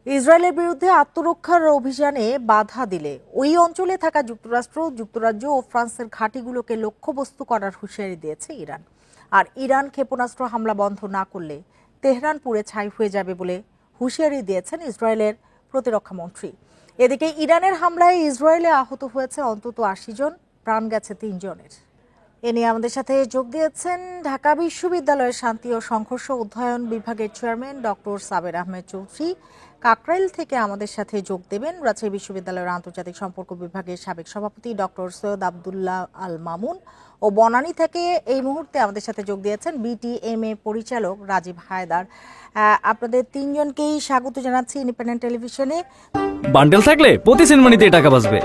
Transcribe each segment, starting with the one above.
ইসরায়েলের বিরুদ্ধে আত্মরক্ষার অভিযানে বাধা দিলে ওই অঞ্চলে থাকা যুক্তরাজ্য ও ফ্রান্সের ঘাঁটিগুলোকে লক্ষ্যবস্তু করার হুঁশিয়ারি দিয়েছে ইরান। আর ইরান ক্ষেপণাস্ত্র হামলা বন্ধ না করলে তেহরান পুড়ে ছাই হয়ে যাবে বলে হুঁশিয়ারি দিয়েছেন ইসরায়েলের প্রতিরক্ষা মন্ত্রী। এদিকে ইরানের হামলায় ইসরায়েলে আহত হয়েছে অন্তত ৮০ জন, প্রাণ গেছে ৩ জনের। এ নিয়ে আমাদের সাথে যোগ দিয়েছেন ঢাকা বিশ্ববিদ্যালয়ের শান্তি ও সংঘর্ষ অধ্যয়ন বিভাগের চেয়ারম্যান ডক্টর সাবের আহমেদ চৌধুরী। কাকরাইল থেকে আমাদের সাথে যোগ দেবেন রাজশাহী বিশ্ববিদ্যালয়ের আন্তর্জাতিক সম্পর্ক বিভাগের সাবেক সভাপতি ডক্টর সৈয়দ আবদুল্লাহ আল মামুন। ও বনানী থেকে এই মুহূর্তে আমাদের সাথে যোগ দিয়েছেন বিটিএমএ পরিচালক রাজীব হায়দার। আপনাদের তিনজনকেই স্বাগত জানাচ্ছি ইন্ডিপেন্ডেন্ট টেলিভিশনে। বান্ডেল থাকলে প্রতি সেনমানিতে টাকা বাঁচবে।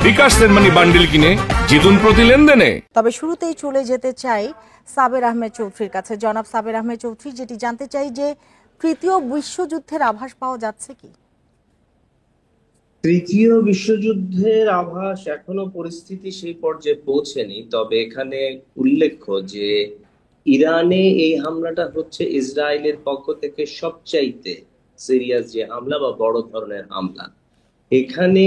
বিকাশ সেনমানি বান্ডেল কিনে জিতুন প্রতি লেনদেনে। তবে শুরুতেই চলে যেতে চাই সাবের আহমেদ চৌধুরীর কাছে। জনাব সাবের আহমেদ চৌধুরী, যেটি জানতে চাই যে তৃতীয় বিশ্বযুদ্ধের আভাস পাওয়া যাচ্ছে কি? তৃতীয় বিশ্বযুদ্ধের আভাস এখনো পরিস্থিতি সেই পর্যায়ে পৌঁছেনি, তবে এখানে উল্লেখ্য যে ইরানে এই হামলাটা হচ্ছে ইসরায়েলের পক্ষ থেকে সবচাইতে সিরিয়াস যে হামলা বা বড় ধরনের হামলা। এখানে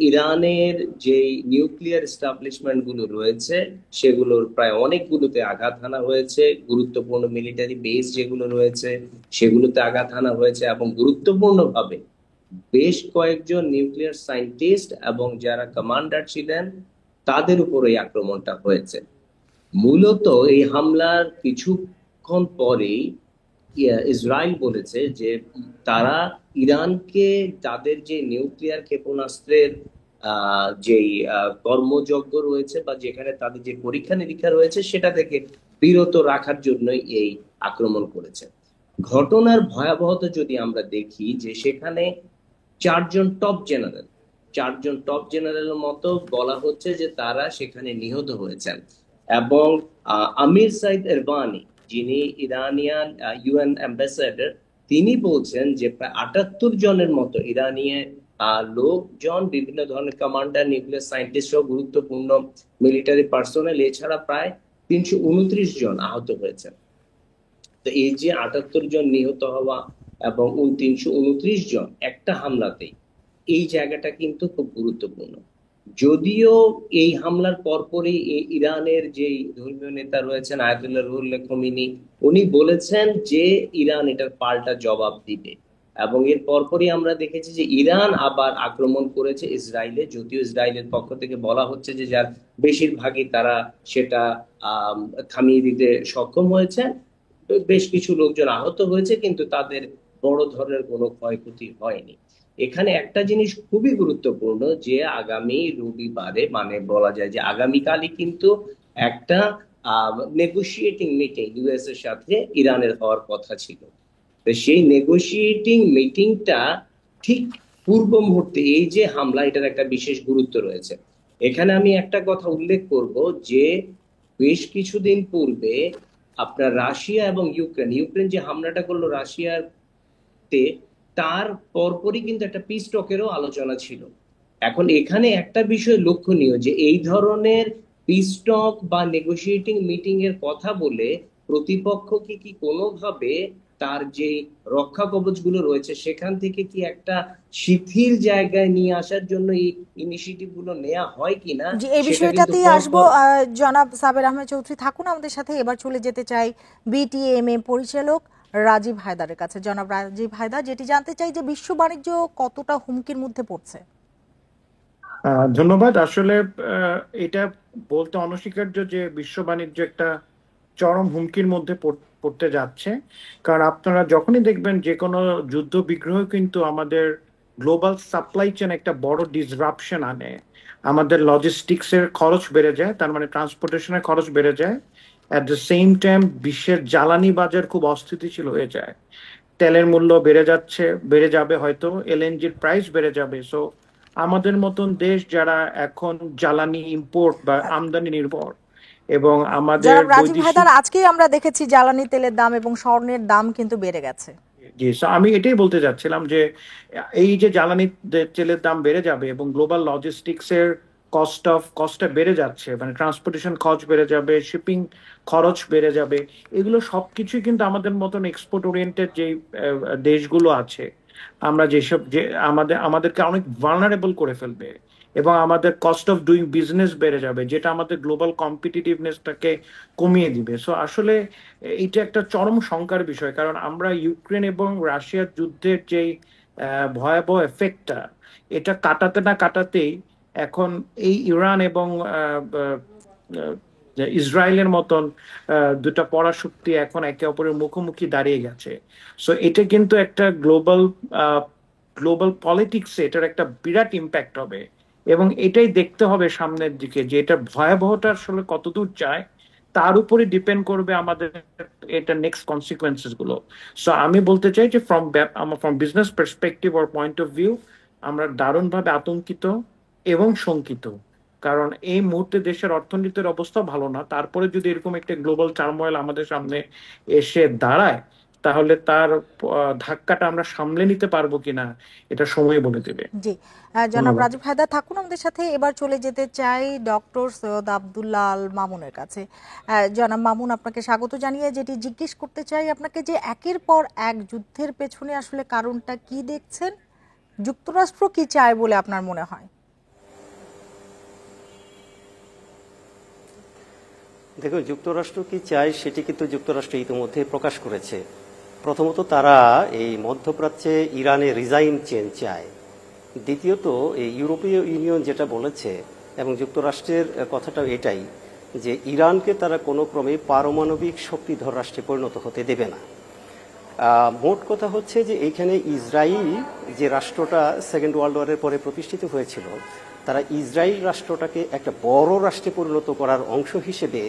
ইরানের যে নিউক্লিয়ার এস্টাবলিশমেন্ট গুলো রয়েছে সেগুলোর প্রায় অনেকগুলোতে আঘাত হানা হয়েছে। গুরুত্বপূর্ণ মিলিটারি বেস যেগুলো রয়েছে সেগুলোতে আঘাত হানা হয়েছে এবং গুরুত্বপূর্ণভাবে বেশ কয়েকজন নিউক্লিয়ার সায়েন্টিস্ট এবং যারা কমান্ডার ছিলেন তাদের উপর এই আক্রমণটা হয়েছে। মূলত এই হামলার কিছুক্ষণ পরেই ইসরায়েল বলেছে যে তারা ইরানকে তাদের যে নিউক্লিয়ার ক্ষেপণাস্ত্রের যেই কর্মযজ্ঞ রয়েছে বা যেখানে তাদের যে পরীক্ষা নিরীক্ষা রয়েছে সেটা থেকে বিরত রাখার জন্যই এই আক্রমণ করেছে। ঘটনার ভয়াবহতা যদি আমরা দেখি যে সেখানে চারজন টপ জেনারেলের মতো বলা হচ্ছে যে তারা সেখানে নিহত হয়েছেন। এবং আমির সাইদ এরবানি, যিনি ইরানিয়ান ইউএন অ্যাম্বাসেডর, তিনি বলছেন যে প্রায় ৭৮ জনের মতো ইরানিয়ান লোকজন, বিভিন্ন ধরনের কমান্ডার, নিউক্লিয়ার সায়েন্টিস্ট সহ গুরুত্বপূর্ণ মিলিটারি পার্সোনেল, এছাড়া প্রায় ৩২৯ জন আহত হয়েছেন। তো এই যে ৭৮ জন নিহত হওয়া এবং ৩২৯ জন একটা হামলাতেই, এই জায়গাটা কিন্তু খুব গুরুত্বপূর্ণ। যদিও এই হামলার পরপরই ইরানের যে ধর্মীয় নেতা রয়েছেন আয়াতুল্লাহ রুহুল্লাহ খোমেনি, উনি বলেছেন যে ইরান এটার পাল্টা জবাব দিবে। এবং এর পরপরই আমরা দেখেছি যে ইরান আবার আক্রমণ করেছে ইসরায়েলে, যদিও ইসরায়েলের পক্ষ থেকে বলা হচ্ছে যে যার বেশিরভাগই তারা সেটা থামিয়ে দিতে সক্ষম হয়েছে। বেশ কিছু লোকজন আহত হয়েছে, কিন্তু তাদের বড় ধরনের কোনো ক্ষয়ক্ষতি হয়নি। এখানে একটা জিনিস খুবই গুরুত্বপূর্ণ যে আগামী রবিবারে, মানে বলা যায় যে আগামীকালই কিন্তু একটা নেগোশিয়েটিং মিটিং ইউএস এর সাথে ইরানের হওয়ার কথা ছিল। তো সেই নেগোশিয়েটিং মিটিংটা ঠিক পূর্ব মুহূর্তে এই যে হামলা, এটার একটা বিশেষ গুরুত্ব রয়েছে। এখানে আমি একটা কথা উল্লেখ করব যে বেশ কিছুদিন পূর্বে আপনার রাশিয়া এবং ইউক্রেন যে হামলাটা করলো রাশিয়াতে, তার পরপরই কিন্তু একটা পিস টকেরও আলোচনা ছিল। এখন এখানে একটা বিষয় লক্ষণীয় যে এই ধরনের পিস টক বা নেগোশিয়েটিং মিটিং এর কথা বলে প্রতিপক্ষকে কি কোনোভাবে তার যে রক্ষা কবচগুলো রয়েছে সেখান থেকে কি একটা শিথিল জায়গায় নিয়ে আসার জন্য এই ইনিশিয়েটিভ গুলো নেওয়া হয় কিনা, এই বিষয়টাতেই আসবো। জনাব সাবের আহমেদ চৌধুরী থাকুন আমাদের সাথে। এবার চলে যেতে চাই বিটিএমএ পরিচালক রাজীব হায়দারের কাছে। জনাব রাজীব হায়দার, যেটি জানতে চাই যে বিশ্ব বাণিজ্য কতটা হুমকির মধ্যে পড়ছে? ধন্যবাদ। আসলে এটা বলতে অনস্বীকার্য যে বিশ্ব বাণিজ্য একটা চরম হুমকির মধ্যে পড়তে যাচ্ছে। কারণ আপনারা যখনই দেখবেন যে কোনো যুদ্ধ বিগ্রহ কিন্তু আমাদের গ্লোবাল সাপ্লাই চেন একটা বড় ডিসরাপশন আনে। আমাদের লজিস্টিক্সের খরচ বেড়ে যায়, তার মানে ট্রান্সপোর্টেশনের খরচ বেড়ে যায়। অ্যাট দ্য সেম টাইম বিশ্বের জ্বালানি বাজার খুব অস্থিতিশীল হয়ে যায়। তেলের মূল্য বেড়ে যাবে, হয়তো এলএনজির প্রাইস বেড়ে যাবে। সো আমাদের মতন দেশ যারা এখন জ্বালানি ইম্পোর্ট বা আমদানি নির্ভর, এবং আমাদের রাজীব হায়দার, আজকেই আমরা দেখেছি জ্বালানি তেলের দাম এবং স্বর্ণের দাম কিন্তু বেড়ে গেছে। জি, আমি এটাই বলতে যাচ্ছিলাম যে এই যে জ্বালানি তেলের দাম বেড়ে যাবে এবং গ্লোবাল লজিস্টিক্স এর কস্টটা বেড়ে যাচ্ছে, মানে ট্রান্সপোর্টেশন খরচ বেড়ে যাবে, শিপিং খরচ বেড়ে যাবে। এগুলো সবকিছুই কিন্তু আমাদের মতন এক্সপোর্ট ওরিয়েন্টেড যে দেশগুলো আছে আমরা যেসব যে আমাদেরকে অনেক ভালনারেবল করে ফেলবে, এবং আমাদের কস্ট অফ ডুইং বিজনেস বেড়ে যাবে, যেটা আমাদের গ্লোবাল কম্পিটিটিভনেসটাকে কমিয়ে দিবে। সো আসলে এটা একটা চরম শঙ্কার বিষয়, কারণ আমরা ইউক্রেন এবং রাশিয়ার যুদ্ধের যেই ভয়াবহ এফেক্টটা, এটা কাটাতে না কাটাতেই এখন এই ইরান এবং ইসরায়েলের মতন দুটা পরাশক্তি এখন একে অপরের মুখোমুখি দাঁড়িয়ে গেছে। সো এটা কিন্তু একটা গ্লোবাল পলিটিক্সে এটার একটা বিরাট ইম্প্যাক্ট হবে, এবং এটাই দেখতে হবে সামনের দিকে যে এটার ভয়াবহতা আসলে কতদূর যায়, তার উপরে ডিপেন্ড করবে আমাদের এটা নেক্সট কনসিকুয়েন্সেস গুলো। সো আমি বলতে চাই যে from business perspective or point of view আমরা দারুণভাবে আতঙ্কিত এবং শঙ্কিত, কারণ এই মুহূর্তে দেশের অর্থনীতির অবস্থা ভালো না। তারপরে যদি এরকম একটা গ্লোবাল টার্মোয়েল আমাদের সামনে এসে দাঁড়ায়, তাহলে তার ধাক্কাটা আমরা সামলে নিতে পারবো কিনা এটা সময় বলে দেবে। জি, জনাব ধন্যবাদ। রাজীব হায়দার থাকুন আমাদের সাথে। এবার চলে যেতে চাই ডক্টর সৈয়দ আব্দুল্লাহ আল মামুনের কাছে। জনাব মামুন, আপনাকে স্বাগত জানিয়ে যেটি জিজ্ঞেস করতে চাই আপনাকে, যে একের পর এক যুদ্ধের পেছনে আসলে কারণটা কি দেখছেন, যুক্তরাষ্ট্র কি চায় বলে আপনার মনে হয়? দেখুন, যুক্তরাষ্ট্র কি চায় সেটি কিন্তু যুক্তরাষ্ট্র ইতিমধ্যে প্রকাশ করেছে। প্রথমত তারা এই মধ্যপ্রাচ্যে ইরানে রিজাইন চেঞ্জ চায়। দ্বিতীয়ত এই ইউরোপীয় ইউনিয়ন যেটা বলেছে এবং যুক্তরাষ্ট্রের কথাটাও এটাই, যে ইরানকে তারা কোনো ক্রমে পারমাণবিক শক্তিধর রাষ্ট্রে পরিণত হতে দেবে না। মোট কথা হচ্ছে যে এইখানে ইসরায়েল যে রাষ্ট্রটা সেকেন্ড ওয়ার্ল্ড ওয়ারের পরে প্রতিষ্ঠিত হয়েছিল, তারা ইসরায়েল রাষ্ট্রটাকে একটা বড় রাষ্ট্রে পরিণত করার অংশ হিসেবে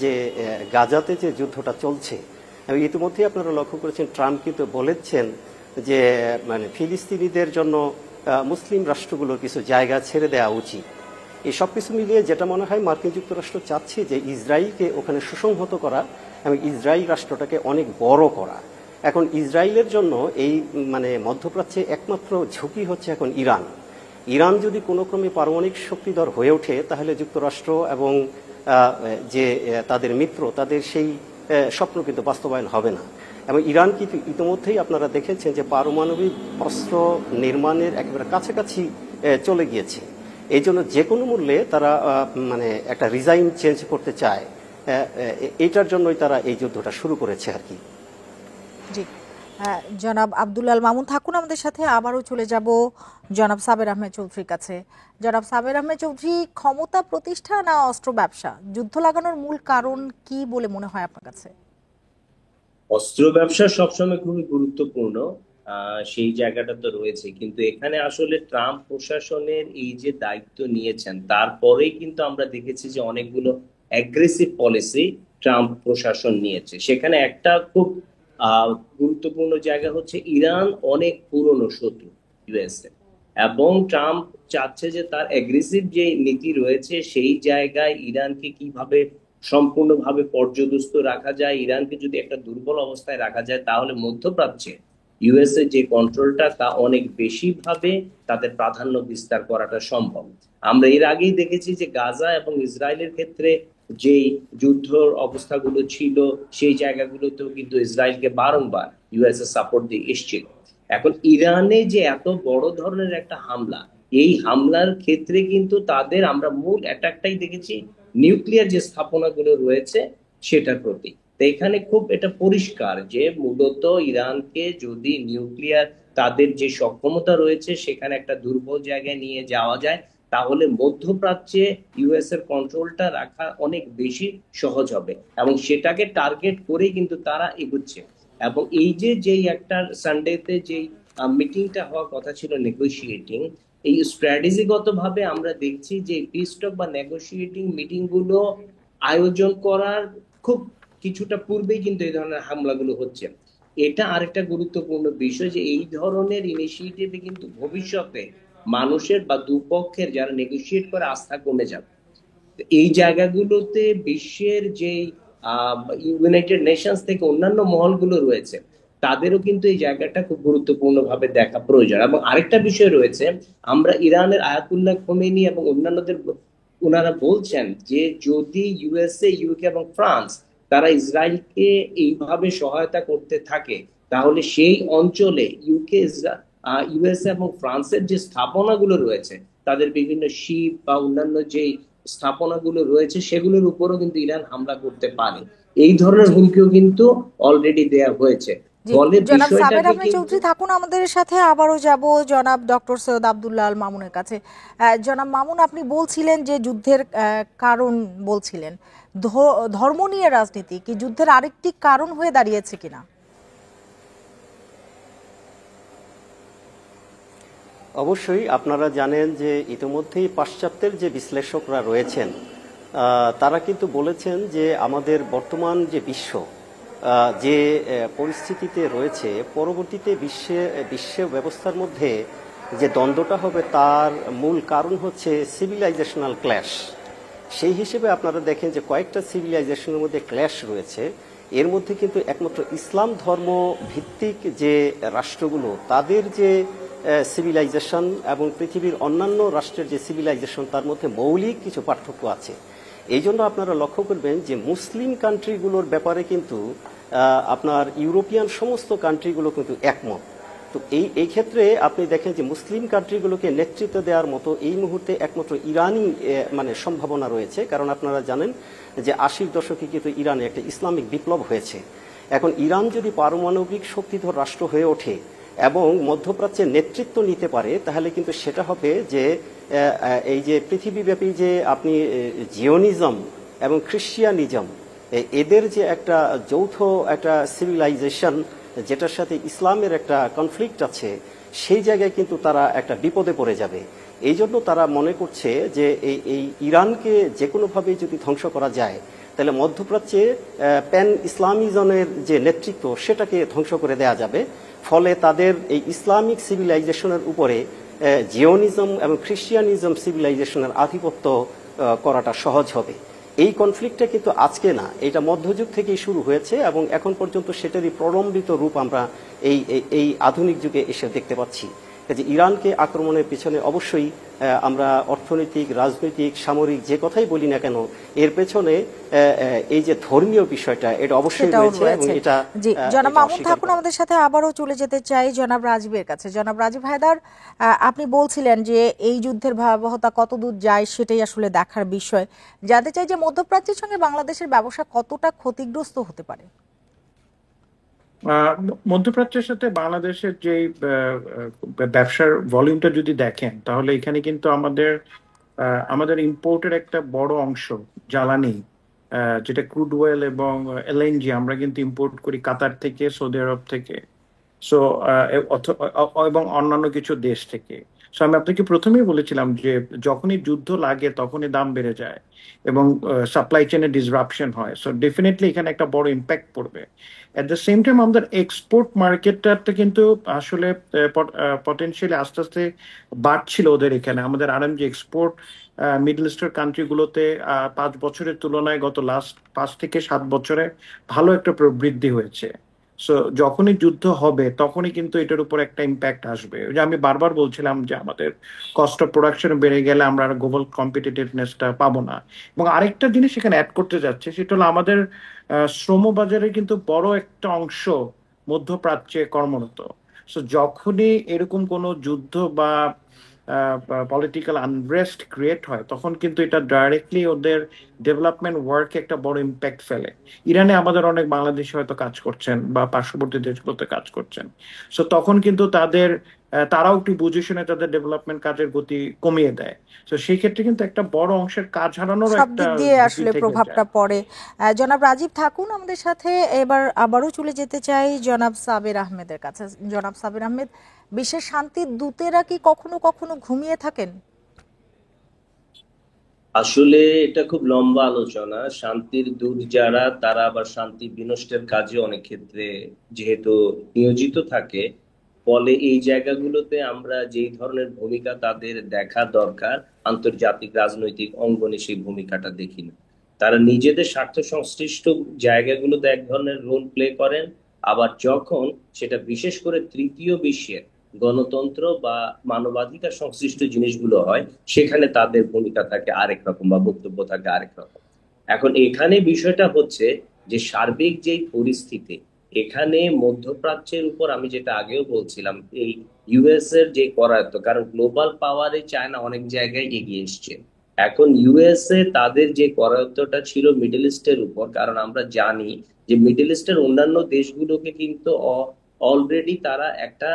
যে গাজাতে যে যুদ্ধটা চলছে, ইতিমধ্যে আপনারা লক্ষ্য করেছেন ট্রাম্প কিন্তু বলেছেন যে মানে ফিলিস্তিনিদের জন্য মুসলিম রাষ্ট্রগুলোর কিছু জায়গা ছেড়ে দেওয়া উচিত। এই সব কিছু মিলিয়ে যেটা মনে হয় মার্কিন যুক্তরাষ্ট্র চাচ্ছে যে ইসরায়েলকে ওখানে সুসংহত করা এবং ইসরায়েল রাষ্ট্রটাকে অনেক বড় করা। এখন ইসরায়েলের জন্য এই মানে মধ্যপ্রাচ্যে একমাত্র ঝুঁকি হচ্ছে এখন ইরান। ইরান যদি কোনো ক্রমে পারমাণবিক শক্তিধর হয়ে ওঠে, তাহলে যুক্তরাষ্ট্র এবং যে তাদের মিত্র তাদের সেই স্বপ্ন কিন্তু বাস্তবায়ন হবে না। এবং ইরান কিন্তু ইতিমধ্যেই আপনারা দেখেছেন যে পারমাণবিক অস্ত্র নির্মাণের একেবারে কাছাকাছি চলে গিয়েছে। এই জন্য যে কোনো মূল্যে তারা মানে একটা রিজাইন চেঞ্জ করতে চায়, এইটার জন্যই তারা এই যুদ্ধটা শুরু করেছে আর কি। জি, জনাব আব্দুল্লাহ আল মামুন থাকুন আমাদের সাথে। আবারও চলে যাব জনাব সাবের আহমেদ চৌধুরীর কাছে। জনাব সাবের আহমেদ চৌধুরী, ক্ষমতা প্রতিষ্ঠা না অস্ত্র ব্যবসা, যুদ্ধ লাগানোর মূল কারণ কি বলে মনে হয় আপনার কাছে? অস্ত্র ব্যবসা সবসময় খুবই গুরুত্বপূর্ণ, সেই জায়গাটা তো রয়েছে, কিন্তু এখানে আসলে ট্রাম্প প্রশাসনের এই যে দায়িত্ব নিয়েছেন, তারপরেই কিন্তু আমরা দেখেছি যে অনেকগুলো অ্যাগ্রেসিভ পলিসি ট্রাম্প প্রশাসন নিয়েছে। সেখানে একটা খুব গুরুত্বপূর্ণ জায়গা হচ্ছে ইরান অনেক পুরনো শত্রু ইউএসএ, এবং ট্রাম্প চাচ্ছে যে তার অ্যাগ্রেসিভ যে নীতি রয়েছে সেই জায়গায় ইরানকে কিভাবে সম্পূর্ণভাবে পর্যদস্ত রাখা যায়। ইরানকে যদি একটা দুর্বল অবস্থায় রাখা যায়, তাহলে মধ্যপ্রাচ্যে ইউএসএ যে কন্ট্রোলটা তা অনেক বেশি ভাবে তাদের প্রাধান্য বিস্তার করাটা সম্ভব। আমরা এর আগেই দেখেছি যে গাজা এবং ইসরায়েলের ক্ষেত্রে যেই যুদ্ধ অবস্থাগুলো ছিল, সেই জায়গাগুলোতেও কিন্তু ইসরায়েলকে বারংবার ইউএসএ সাপোর্ট দিয়ে এসেছিল। এখন ইরানে যে এত বড় ধরনের একটা হামলা, এই হামলার ক্ষেত্রে কিন্তু তাদের আমরা মূল অ্যাটাকটাই দেখেছি নিউক্লিয়ার যে স্থাপনাগুলো রয়েছে সেটার প্রতি। তো এখানে খুব এটা পরিষ্কার যে মূলত ইরানকে যদি নিউক্লিয়ার তাদের যে সক্ষমতা রয়েছে সেখানে একটা দুর্বল জায়গায় নিয়ে যাওয়া যায়, তাহলে মধ্যপ্রাচ্যে ইউএস এর কন্ট্রোলটা রাখা অনেক বেশি সহজ হবে, এবং সেটাকে টার্গেট করেই কিন্তু তারা এগুচ্ছে। এবং এই যে যেই একটা সানডেতে যেই মিটিংটা হওয়ার কথা ছিল নেগোশিয়েটিং, এই স্ট্র্যাটেজিগত ভাবে আমরা দেখছি যে পিস টক বা নেগোশিয়েটিং মিটিং গুলো আয়োজন করার খুব কিছুটা পূর্বেই কিন্তু এই ধরনের হামলাগুলো হচ্ছে। এটা আরেকটা গুরুত্বপূর্ণ বিষয় যে এই ধরনের ইনিশিয়েটিভে কিন্তু ভবিষ্যতে মানুষের বা দুপক্ষের যারা নেগোশিয়েট করে আস্থা কমে যাবে। এই জায়গাগুলোতে বিশ্বের যে ইউনাইটেড নেশনস থেকে অন্যান্য মহলগুলো রয়েছে, তাদেরও কিন্তু এই জায়গাটা খুব গুরুত্বপূর্ণ ভাবে দেখা প্রয়োজন। এবং আরেকটা বিষয় রয়েছে, আমরা ইরানের আয়াতুল্লাহ খোমেনি এবং অন্যান্যদের ওনারা বলছেন যে যদি ইউএসএ, ইউকে এবং ফ্রান্স তারা ইসরায়েলকে এইভাবে সহায়তা করতে থাকে, তাহলে সেই অঞ্চলে ইউএসএ এবং ফ্রান্সের যে স্থাপনাগুলো রয়েছে, তাদের বিভিন্ন শিপ বা অন্যান্য যে স্থাপনাগুলো রয়েছে, সেগুলোর উপরও কিন্তু ইরান হামলা করতে পারে। এই ধরনের জি হুমকিও কিন্তু অলরেডি দেয়া হয়েছে। জি ফলে জনাব সাবের বিষয়টাকে আহমেদ কিন্তু চৌধুরী থাকুন আমাদের সাথে, আবারও যাব জনাব ডক্টর সৈয়দ আব্দুল্লাহ আল মামুনের কাছে। জনাব মামুন, আপনি বলছিলেন যে যুদ্ধের কারণ বলছিলেন, ধর্ম নিয়ে রাজনীতি কি যুদ্ধের আরেকটি কারণ হয়ে দাঁড়িয়েছে কিনা? অবশ্যই আপনারা জানেন যে ইতিমধ্যেই পাশ্চাত্যের যে বিশ্লেষকরা রয়েছেন তারা কিন্তু বলেছেন যে আমাদের বর্তমান যে বিশ্ব যে পরিস্থিতিতে রয়েছে, পরবর্তীতে বিশ্ব ব্যবস্থার মধ্যে যে দ্বন্দ্বটা হবে তার মূল কারণ হচ্ছে সিভিলাইজেশনাল ক্ল্যাশ। সেই হিসেবে আপনারা দেখেন যে কয়েকটা সিভিলাইজেশনের মধ্যে ক্ল্যাশ রয়েছে। এর মধ্যে কিন্তু একমাত্র ইসলাম ধর্ম ভিত্তিক যে রাষ্ট্রগুলো, তাদের যে সিভিলাইজেশন এবং পৃথিবীর অন্যান্য রাষ্ট্রের যে সিভিলাইজেশন, তার মধ্যে মৌলিক কিছু পার্থক্য আছে। এই জন্য আপনারা লক্ষ্য করবেন যে মুসলিম কান্ট্রিগুলোর ব্যাপারে কিন্তু আপনার ইউরোপিয়ান সমস্ত কান্ট্রিগুলো কিন্তু একমত। তো এই ক্ষেত্রে আপনি দেখেন যে মুসলিম কান্ট্রিগুলোকে নেতৃত্ব দেওয়ার মতো এই মুহূর্তে একমাত্র ইরানই মানে সম্ভাবনা রয়েছে। কারণ আপনারা জানেন যে 80-র দশকে কিন্তু ইরানে একটা ইসলামিক বিপ্লব হয়েছে। এখন ইরান যদি পারমাণবিক শক্তিধর রাষ্ট্র হয়ে ওঠে এবং মধ্যপ্রাচ্যের নেতৃত্ব নিতে পারে, তাহলে কিন্তু সেটা হবে যে এই যে পৃথিবীব্যাপী যে আপনি জিওনিজম এবং খ্রিস্টিয়ানিজম, এদের যে একটা যৌথ একটা সিভিলাইজেশন যেটার সাথে ইসলামের একটা কনফ্লিক্ট আছে, সেই জায়গায় কিন্তু তারা একটা বিপদে পড়ে যাবে। এই জন্য তারা মনে করছে যে এই ইরানকে যে কোনোভাবেই যদি ধ্বংস করা যায়, তাহলে মধ্যপ্রাচ্যে প্যান ইসলামিজমের যে নেতৃত্ব সেটাকে ধ্বংস করে দেয়া যাবে। ফলে তাদের এই ইসলামিক সিভিলাইজেশনের উপরে জিওনিজম এবং খ্রিস্টিয়ানিজম সিভিলাইজেশনের আধিপত্য করাটা সহজ হবে। এই কনফ্লিক্টটা কিন্তু আজকে না, এটা মধ্যযুগ থেকেই শুরু হয়েছে এবং এখন পর্যন্ত সেটারই প্রলম্বিত রূপ আমরা এই আধুনিক যুগে এসে দেখতে পাচ্ছি। যে ইরানকে আক্রমণের পিছনে অবশ্যই আমরা অর্থনৈতিক, রাজনৈতিক, সামরিক যে কথাই বলি না কেন, এর পেছনে এই যে ধর্মীয় বিষয়টা এটা অবশ্যই রয়েছে এবং এটা জি জনাব মামুন থাকুন আমাদের সাথে, আবারও চলে যেতে চাই জনাব রাজীবের কাছে। জনাব রাজীব হায়দার, আপনি বলছিলেন যে এই যুদ্ধের ভয়াবহতা কতদূর যায় সেটাই আসলে দেখার বিষয়। জানতে চাই যে মধ্যপ্রাচ্যের সঙ্গে বাংলাদেশের ব্যবসা কতটা ক্ষতিগ্রস্ত হতে পারে? মধ্যপ্রাচ্যের সাথে বাংলাদেশের যে ব্যবসার ভলিউমটা যদি দেখেন, তাহলে এখানে কিন্তু আমাদের ইম্পোর্টের একটা বড় অংশ জ্বালানি, যেটা ক্রুড অয়েল এবং এলএনজি, আমরা কিন্তু ইম্পোর্ট করি কাতার থেকে, সৌদি আরব থেকে, সো এবং অন্যান্য কিছু দেশ থেকে। সো আমি আপনাকে প্রথমেই বলেছিলাম যে যখনই যুদ্ধ লাগে তখনই দাম বেড়ে যায় এবং সাপ্লাই চেনে ডিসরাপশন হয়। সো ডেফিনেটলি এখানে একটা বড় ইম্প্যাক্ট পড়বে। এট দ্য সেম টাইম আমাদের এক্সপোর্ট মার্কেটটা কিন্তু আসলে পটেনশিয়ালি আস্তে আস্তে বাড়ছিল ওদের এখানে। আমাদের আরএমজি এক্সপোর্ট মিডল ইস্টার কান্ট্রিগুলোতে 5 বছরের তুলনায় গত লাস্ট 5 থেকে 7 বছরে ভালো একটা প্রবৃদ্ধি হয়েছে। সো যখনই যুদ্ধ হবে তখনই কিন্তু এটার উপর একটা ইম্প্যাক্ট আসবে। ওই যে আমি বারবার বলছিলাম যে আমাদের কস্ট অফ প্রোডাকশন বেড়ে গেলে আমরা গ্লোবাল কম্পিটিটিভনেসটা পাবো না। এবং আরেকটা জিনিস এখানে অ্যাড করতে যাচ্ছে, সেটা হলো আমাদের শ্রম বাজারে কিন্তু বড় একটা অংশ মধ্যপ্রাচ্যে কর্মরত। সো যখনই এরকম কোনো যুদ্ধ বা পলিটিক্যাল আনরেস্ট ক্রিয়েট হয়, তখন কিন্তু এটা ডাইরেক্টলি ওদের ডেভেলপমেন্ট ওয়ার্কে একটা বড় ইম্প্যাক্ট ফেলে। ইরানে আমাদের অনেক বাংলাদেশি হয়তো কাজ করছেন বা পার্শ্ববর্তী দেশগুলোতে কাজ করছেন। সো তখন কিন্তু তারাও একটু পজিশনে তাদের ডেভেলপমেন্ট কাজের গতি কমিয়ে দেয়। তো সেই ক্ষেত্রে কিন্তু একটা বড় অংশের কাজ হারানোর সব একটা দিক দিয়ে ঝুঁকি আসলে থেকে প্রভাবটা যায়। পড়ে। জনাব রাজীব থাকুন আমাদের সাথে, এবার আবারও চলে যেতে চাই জনাব সাবের আহমেদের কাছে। জনাব সাবের আহমেদ, বিশ্বের শান্তির দূতেরা কি কখনো কখনো ঘুমিয়ে থাকেন? আসলে এটা খুব লম্বা আলোচনা। শান্তির দূত যারা, তারা আবার শান্তি বিনষ্টের কাজে অনেক ক্ষেত্রে যেহেতু নিয়োজিত থাকে, ফলে এই জায়গাগুলোতে আমরা যেই ধরনের ভূমিকা তাদের দেখা দরকার আন্তর্জাতিক রাজনৈতিক অঙ্গনে, সেই ভূমিকাটা দেখি না। তারা নিজেদের স্বার্থ সংশ্লিষ্ট জায়গাগুলোতে এক ধরনের রোল প্লে করেন, আবার যখন সেটা বিশেষ করে তৃতীয় বিশ্বের গণতন্ত্র বা মানবাধিকার সংশ্লিষ্ট জিনিসগুলো হয়, সেখানে তাদের ভূমিকা থাকে আরেক রকম বা বক্তব্য থাকে আরেক রকম। এখন এখানে বিষয়টা হচ্ছে যে সার্বিক যেই পরিস্থিতি, এখানে মধ্যপ্রাচ্যের উপর আমি যেটা আগেও বলছিলাম, এই ইউএস এর যে করায়ত্ত, কারণ গ্লোবাল পাওয়ারে চায়না অনেক জায়গায় এগিয়ে এসছে। এখন ইউএসএ তাদের যে করায়ত্তটা ছিল মিডল ইস্টের উপর, কারণ আমরা জানি যে মিডল ইস্টের অন্যান্য দেশগুলোকে কিন্তু অলরেডি তারা একটা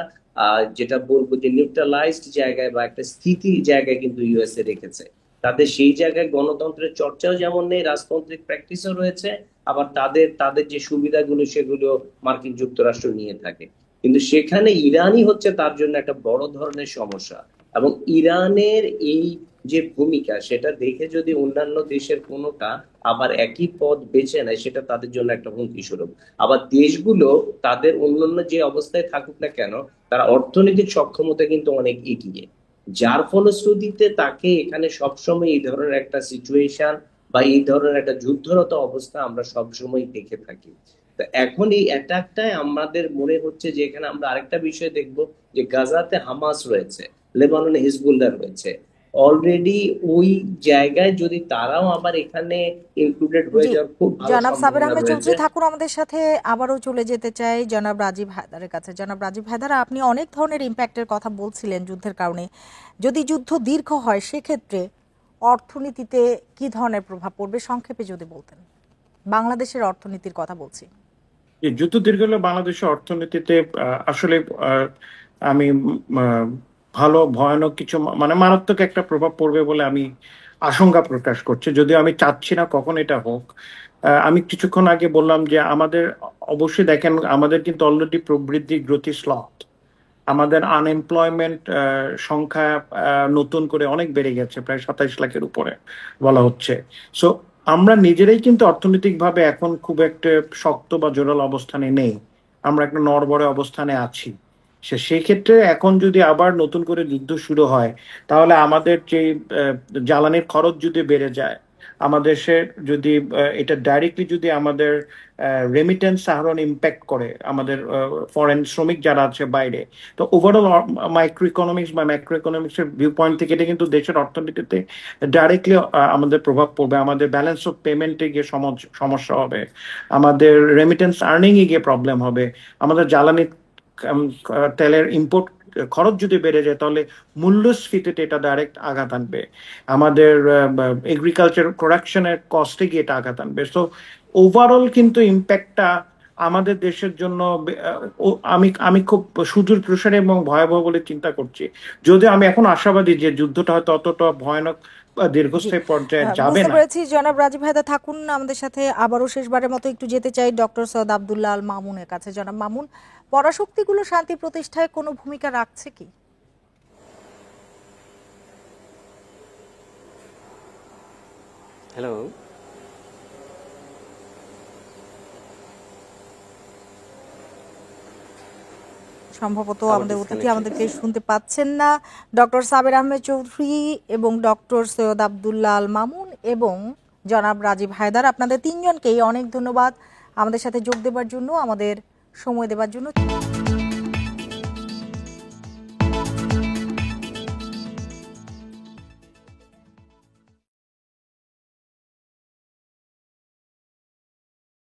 যেটা বলবো যে নিউট্রালাইজড জায়গায় বা একটা স্থিতির জায়গায় কিন্তু ইউএসএ রেখেছে। তাদের সেই জায়গায় গণতন্ত্রের চর্চাও যেমন নেই, রাজতান্ত্রিক প্র্যাকটিসও রয়েছে, আবার তাদের তাদের যে সুবিধাগুলো সেগুলো মার্কিন যুক্তরাষ্ট্র নিয়ে থাকে। কিন্তু সেখানে ইরানই হচ্ছে তার জন্য একটা বড় ধরনের সমস্যা। এবং ইরানের এই যে ভূমিকা, সেটা দেখে যদি অন্যান্য দেশের কোনোটা আবার একই পথ বেছে নেয়, সেটা তাদের জন্য একটা হুমকি স্বরূপ। আবার দেশগুলো তাদের অন্যান্য যে অবস্থায় থাকুক না কেন, তারা অর্থনৈতিক সক্ষমতা কিন্তু অনেক এগিয়ে, যার ফলশ্রুতিতে তাকে এখানে সবসময় এই ধরনের একটা সিচুয়েশন বা এই ধরনের একটা যুদ্ধরত অবস্থা আমরা সবসময় দেখে থাকি। তো এখন এই অ্যাটাকটায় আমাদের মনে হচ্ছে যে এখানে আমরা আরেকটা বিষয় দেখব, যে গাজাতে হামাস রয়েছে, লেবাননে হিজবুল্লাহ রয়েছে। অলরেডি ওই জায়গায় যদি তারাও আবার এখানে ইনক্লুডেড হয়ে জি, যাওয়ার খুব ভালো জনাব সাবের সম্ভাবনা আহমেদ চৌধুরী রয়েছে। থাকুন আমাদের সাথে। আবারও চলে যেতে চাই জনাব রাজীব হায়দারের কাছে। জনাব রাজীব হায়দার, আপনি অনেক ধরনের ইম্প্যাক্টের কথা বলছিলেন যুদ্ধের কারণে। যদি যুদ্ধ দীর্ঘ হয় সেক্ষেত্রে অর্থনীতিতে কি ধরনের প্রভাব পড়বে সংক্ষেপে যদি বলতেন। বাংলাদেশের অর্থনীতির কথা বলছি। এই যুদ্ধ দীর্ঘ হলে বাংলাদেশের অর্থনীতিতে আসলে আমি ভালো ভয়ানক কিছু মানে মারাত্মক একটা প্রভাব পড়বে বলে আমি আশঙ্কা প্রকাশ করছি, যদিও আমি চাচ্ছি না কখন এটা হোক। আমি কিছুক্ষণ আগে বললাম যে আমাদের অবশ্যই দেখেন, আমাদের কিন্তু অলরেডি প্রবৃদ্ধি গতি স্লথ, আমাদের আনএমপ্লয়মেন্ট সংখ্যা নতুন করে অনেক বেড়ে গেছে, প্রায় 27 লাখের উপরে বলা হচ্ছে। সো আমরা নিজেরাই কিন্তু অর্থনৈতিকভাবে এখন খুব একটা শক্ত বা জোরালো অবস্থানে নেই, আমরা একটা নড়বড়ে অবস্থানে আছি। সেই ক্ষেত্রে এখন যদি আবার নতুন করে যুদ্ধ শুরু হয়, তাহলে আমাদের যে জ্বালানির খরচ যদি বেড়ে যায়, আমাদের দেশে যদি এটা ডাইরেক্টলি যদি আমাদের রেমিটেন্স আহরণ ইম্প্যাক্ট করে, আমাদের ফরেন শ্রমিক যারা আছে বাইরে, তো ওভারঅল মাইক্রো ইকোনমিক্স বা ম্যাক্রো ইকোনমিক্স এর ভিউ পয়েন্ট থেকে এটা কিন্তু দেশের অর্থনীতিতে ডাইরেক্টলি আমাদের প্রভাব পড়বে। আমাদের ব্যালেন্স অফ পেমেন্টে গিয়ে সমস্যা হবে, আমাদের রেমিটেন্স আর্নিং এ গিয়ে প্রবলেম হবে, আমাদের জ্বালানি তেলের ইম্পোর্ট খরচ যদি বেড়ে যায়, তাহলে মূল্যস্ফীতিতে এটা ডাইরেক্ট আঘাত আনবে, আমাদের এগ্রিকালচার প্রোডাকশনের কস্টে গিয়ে এটা আঘাত আনবে। সো ওভারঅল কিন্তু ইম্প্যাক্টটা আমাদের দেশের জন্য আমি আমি খুব সুদূর প্রসারী এবং ভয়াবহ বলে চিন্তা করছি। যদিও আমি এখন আশাবাদী যে যুদ্ধটা হয়তো অতটা ভয়ানক দীর্ঘস্থায়ী পর্যায়ে যাবে বুঝতে না। পেরেছি। জনাব রাজীব হায়দার থাকুন আমাদের সাথে। আবারও শেষবারের মতো একটু যেতে চাই ডক্টর সৈয়দ আব্দুল্লাহ আল মামুনের কাছে। জনাব মামুন, পরাশক্তিগুলো শান্তি প্রতিষ্ঠায় কোনো ভূমিকা রাখছে কি? হ্যালো, সম্ভবত আবার আমাদের অতিথি ডিসকানেক্ট হয়ে আমাদেরকে গেছে। শুনতে পাচ্ছেন না। ডক্টর সাবের আহমেদ চৌধুরী এবং ডক্টর সৈয়দ আব্দুল্লাহ আল মামুন এবং জনাব রাজীব হায়দার, আপনাদের তিনজনকেই অনেক ধন্যবাদ আমাদের সাথে যোগ দেবার জন্য, আমাদের সময় দেবার জন্য।